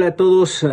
Hola a todos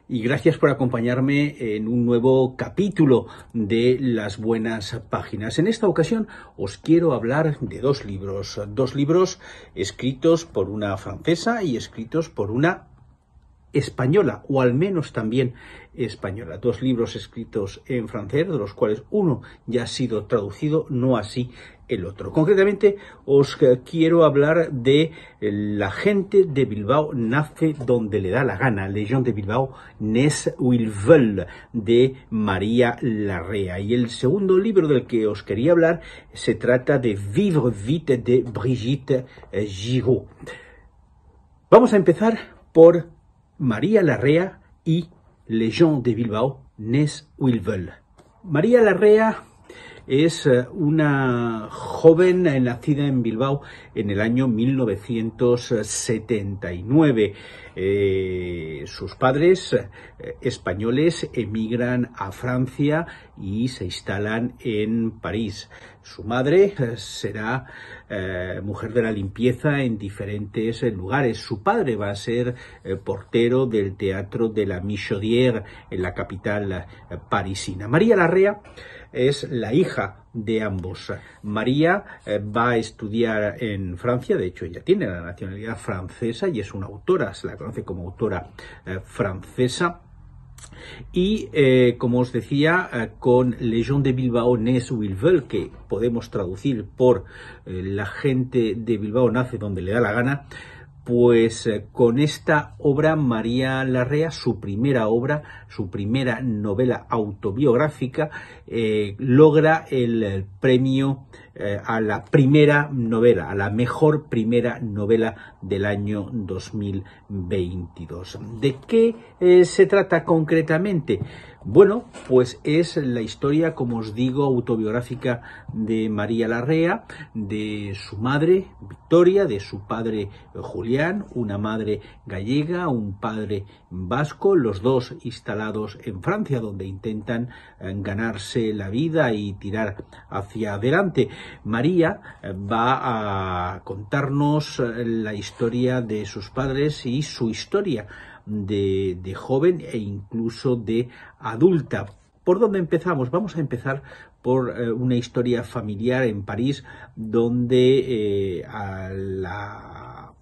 y gracias por acompañarme en un nuevo capítulo de Las Buenas Páginas. En esta ocasión os quiero hablar de dos libros escritos por una francesa y escritos por una española, o al menos también española. Dos libros escritos en francés, de los cuales uno ya ha sido traducido, no así el otro. Concretamente os quiero hablar de La gente de Bilbao nace donde le da la gana, Les gens de Bilbao naissent où ils veulent, de María Larrea. Y el segundo libro del que os quería hablar se trata de Vivre vite, de Brigitte Giraud. Vamos a empezar por María Larrea y Les gens de Bilbao naissent où ils veulent. María Larrea es una joven nacida en Bilbao en el año 1979. Sus padres españoles emigran a Francia y se instalan en París. Su madre será mujer de la limpieza en diferentes lugares. Su padre va a ser portero del Teatro de la Michodière en la capital parisina. María Larrea es la hija de ambos. María va a estudiar en Francia, de hecho ella tiene la nacionalidad francesa y es una autora, se la conoce como autora francesa. Y como os decía, con Les gens de Bilbao naissent où ils veulent, que podemos traducir por La gente de Bilbao nace donde le da la gana, pues con esta obra María Larrea, su primera obra, su primera novela autobiográfica, logra el premio a la primera novela, a la mejor primera novela del año 2022. ¿De qué se trata concretamente? Bueno, pues es la historia, como os digo, autobiográfica de María Larrea, de su madre Victoria, de su padre Julián, una madre gallega, un padre vasco, los dos instalados en Francia, donde intentan ganarse la vida y tirar hacia adelante. María va a contarnos la historia de sus padres y su historia de joven e incluso de adulta. ¿Por dónde empezamos? Vamos a empezar por una historia familiar en París, donde a la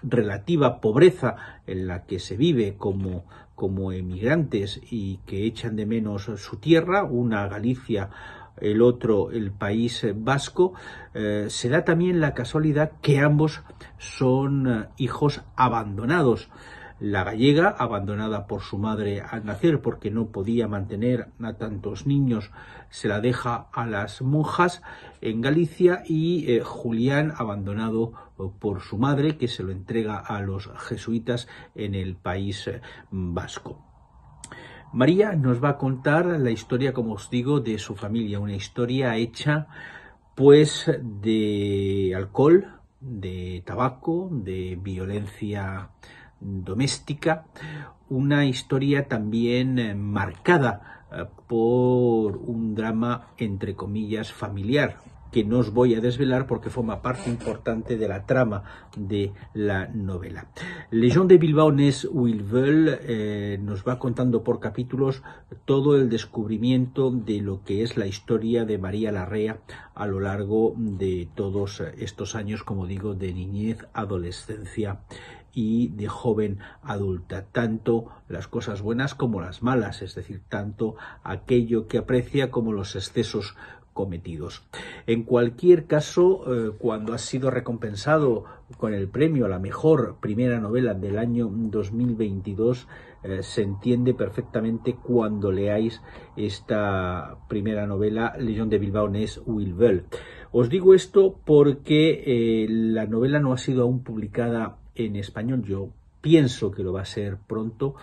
relativa pobreza en la que se vive como emigrantes y que echan de menos su tierra, una Galicia, el otro el País Vasco, se da también la casualidad que ambos son hijos abandonados. La gallega, abandonada por su madre al nacer porque no podía mantener a tantos niños, se la deja a las monjas en Galicia, y Julián, abandonado por su madre, que se lo entrega a los jesuitas en el País Vasco. María nos va a contar la historia, como os digo, de su familia, una historia hecha pues de alcohol, de tabaco, de violencia doméstica, una historia también marcada por un drama entre comillas familiar, que no os voy a desvelar porque forma parte importante de la trama de la novela. Les gens de Bilbao naissent où ils veulent nos va contando por capítulos todo el descubrimiento de lo que es la historia de María Larrea a lo largo de todos estos años, como digo, de niñez, adolescencia y de joven adulta, tanto las cosas buenas como las malas, es decir, tanto aquello que aprecia como los excesos cometidos. En cualquier caso, cuando ha sido recompensado con el premio a la mejor primera novela del año 2022, se entiende perfectamente cuando leáis esta primera novela, Les gens de Bilbao naissent où ils veulent. Os digo esto porque la novela no ha sido aún publicada en español. Yo pienso que lo va a ser pronto.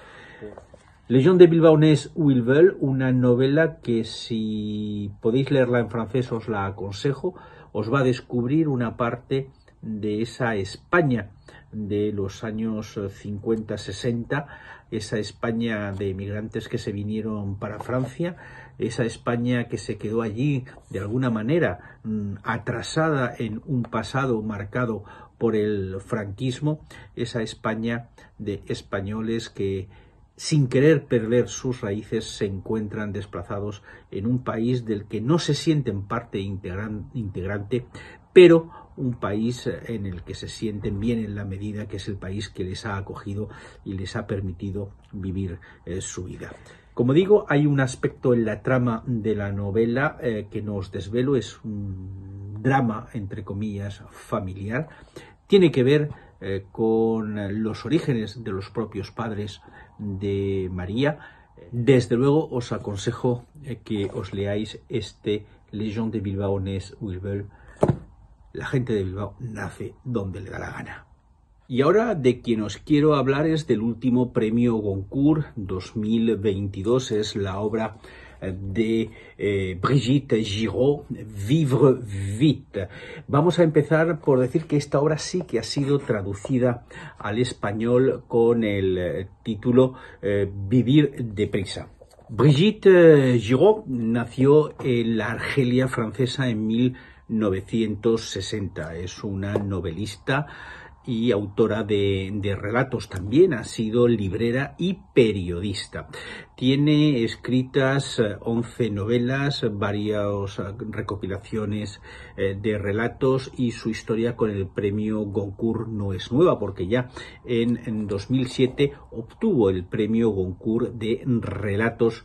Les gens de Bilbao naissent où ils veulent, una novela que, si podéis leerla en francés, os la aconsejo. Os va a descubrir una parte de esa España de los años 50-60, esa España de emigrantes que se vinieron para Francia, esa España que se quedó allí de alguna manera atrasada en un pasado marcado por el franquismo, esa España de españoles que sin querer perder sus raíces se encuentran desplazados en un país del que no se sienten parte integrante, pero un país en el que se sienten bien en la medida que es el país que les ha acogido y les ha permitido vivir su vida. Como digo, hay un aspecto en la trama de la novela que no os desvelo, es un drama, entre comillas, familiar. Tiene que ver con los orígenes de los propios padres de María. Desde luego os aconsejo que os leáis este Les gens de Bilbao naissent où ils veulent. La gente de Bilbao nace donde le da la gana. Y ahora de quien os quiero hablar es del último premio Goncourt 2022, es la obra de Brigitte Giraud, Vivre vite. Vamos a empezar por decir que esta obra sí que ha sido traducida al español con el título Vivir deprisa. Brigitte Giraud nació en la Argelia francesa en 1960. Es una novelista y autora de relatos. También ha sido librera y periodista. Tiene escritas 11 novelas, varias recopilaciones de relatos, y su historia con el premio Goncourt no es nueva, porque ya en 2007 obtuvo el premio Goncourt de relatos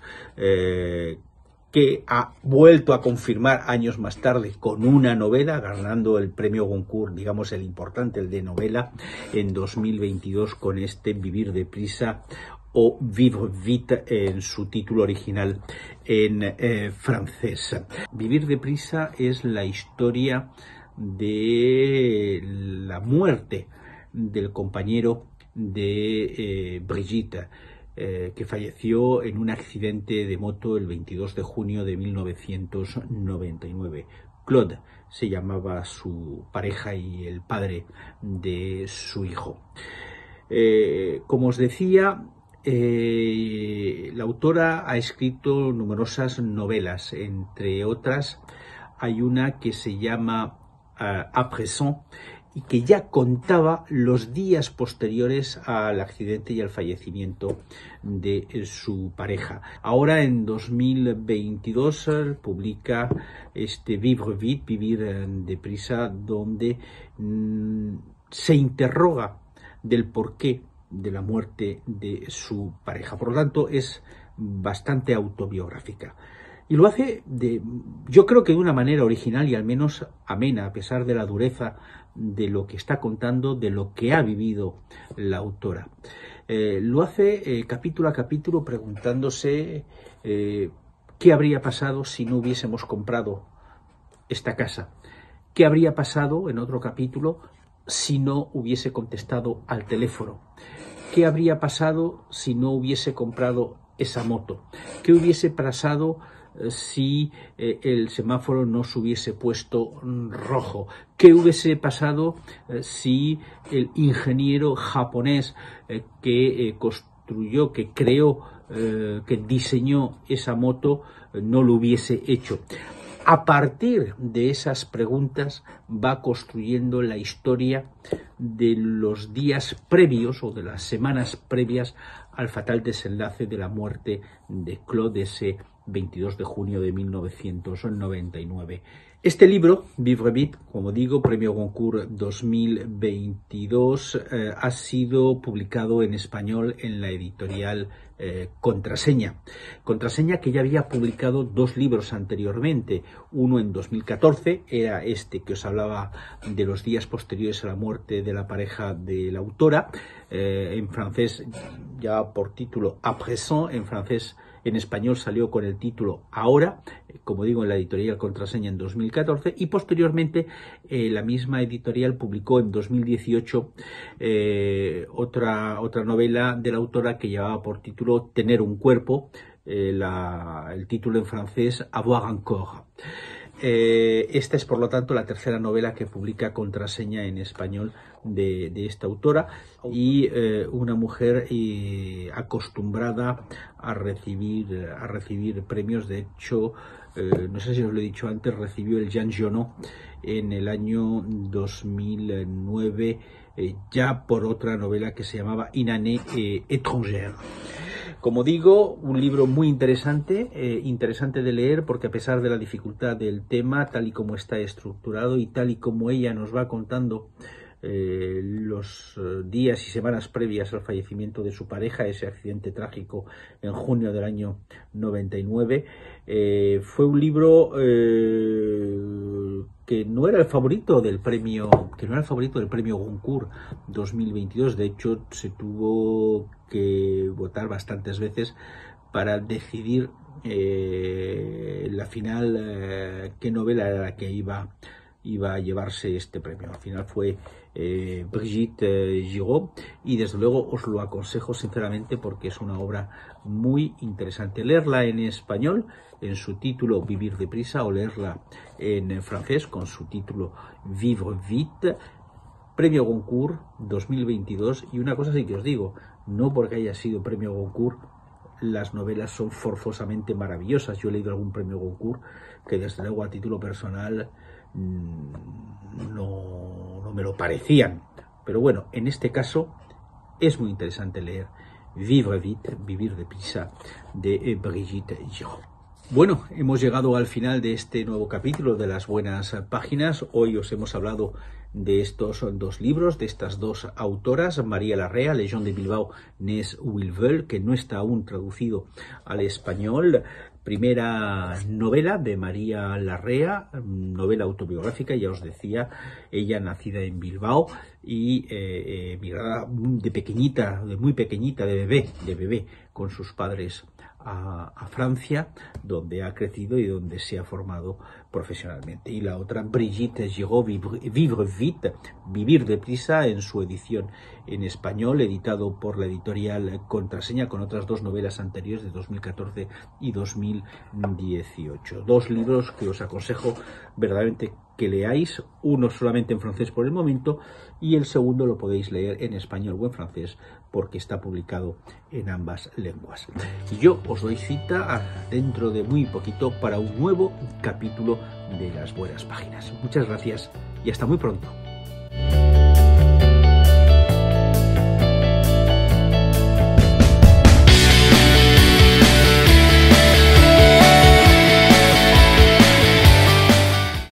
que ha vuelto a confirmar años más tarde con una novela, ganando el premio Goncourt, digamos el importante, el de novela, en 2022 con este Vivir deprisa o Vivre vite en su título original en francés. Vivir deprisa es la historia de la muerte del compañero de Brigitte, que falleció en un accidente de moto el 22 de junio de 1999. Claude se llamaba su pareja y el padre de su hijo. Como os decía, la autora ha escrito numerosas novelas, entre otras hay una que se llama À présent, y que ya contaba los días posteriores al accidente y al fallecimiento de su pareja. Ahora, en 2022, publica este Vivre vite, Vivir deprisa, donde se interroga del porqué de la muerte de su pareja. Por lo tanto, es bastante autobiográfica. Y lo hace, yo creo que de una manera original y al menos amena, a pesar de la dureza de lo que está contando, de lo que ha vivido la autora. Lo hace capítulo a capítulo preguntándose qué habría pasado si no hubiésemos comprado esta casa. ¿Qué habría pasado, en otro capítulo, si no hubiese contestado al teléfono? ¿Qué habría pasado si no hubiese comprado esa moto? ¿Qué hubiese pasado si el semáforo no se hubiese puesto rojo? ¿Qué hubiese pasado si el ingeniero japonés que construyó, que creó, que diseñó esa moto no lo hubiese hecho? A partir de esas preguntas va construyendo la historia de los días previos o de las semanas previas al fatal desenlace de la muerte de Claude ese 22 de junio de 1999. Este libro, Vivre vite, como digo, premio Goncourt 2022, ha sido publicado en español en la editorial Contraseña. Contraseña, que ya había publicado dos libros anteriormente. Uno en 2014, era este que os hablaba de los días posteriores a la muerte de la pareja de la autora, en francés ya por título À présent, en francés. En español salió con el título Ahora, como digo, en la editorial Contraseña en 2014, y posteriormente la misma editorial publicó en 2018 otra novela de la autora que llevaba por título Tener un cuerpo, el título en francés Avoir un corps. Esta es, por lo tanto, la tercera novela que publica Contraseña en español de esta autora, y una mujer acostumbrada a recibir premios. De hecho, no sé si os lo he dicho antes, recibió el Jean Genot en el año 2009, ya por otra novela que se llamaba Une année étrangère. Como digo, un libro muy interesante, interesante de leer, porque a pesar de la dificultad del tema, tal y como está estructurado y tal y como ella nos va contando los días y semanas previas al fallecimiento de su pareja, ese accidente trágico en junio del año 99, fue un libro que no era el favorito del premio, Goncourt 2022. De hecho, se tuvo que votar bastantes veces para decidir la final qué novela era la que iba a llevarse este premio. Al final fue Brigitte Giraud, y desde luego os lo aconsejo sinceramente porque es una obra muy interesante. Leerla en español en su título Vivir deprisa, o leerla en francés con su título Vivre vite. Premio Goncourt 2022, y una cosa sí que os digo, no porque haya sido premio Goncourt las novelas son forzosamente maravillosas. Yo he leído algún premio Goncourt que desde luego a título personal no me lo parecían, pero bueno, en este caso es muy interesante leer Vivre vite, Vivir deprisa, de Brigitte Giraud. Bueno, hemos llegado al final de este nuevo capítulo de Las Buenas Páginas. Hoy os hemos hablado de estos dos libros, de estas dos autoras, María Larrea, Les gens de Bilbao, Nes Wilvel, que no está aún traducido al español. Primera novela de María Larrea, novela autobiográfica, ya os decía, ella nacida en Bilbao y emigrada de pequeñita, de muy pequeñita, de bebé, con sus padres a Francia, donde ha crecido y donde se ha formado profesionalmente. Y la otra, Brigitte Giraud, Vivre vite, Vivir deprisa, en su edición en español, editado por la editorial Contraseña, con otras dos novelas anteriores de 2014 y 2018. Dos libros que os aconsejo verdaderamente que leáis, uno solamente en francés por el momento, y el segundo lo podéis leer en español o en francés porque está publicado en ambas lenguas. Y yo os doy cita dentro de muy poquito para un nuevo capítulo de Las Buenas Páginas. Muchas gracias y hasta muy pronto.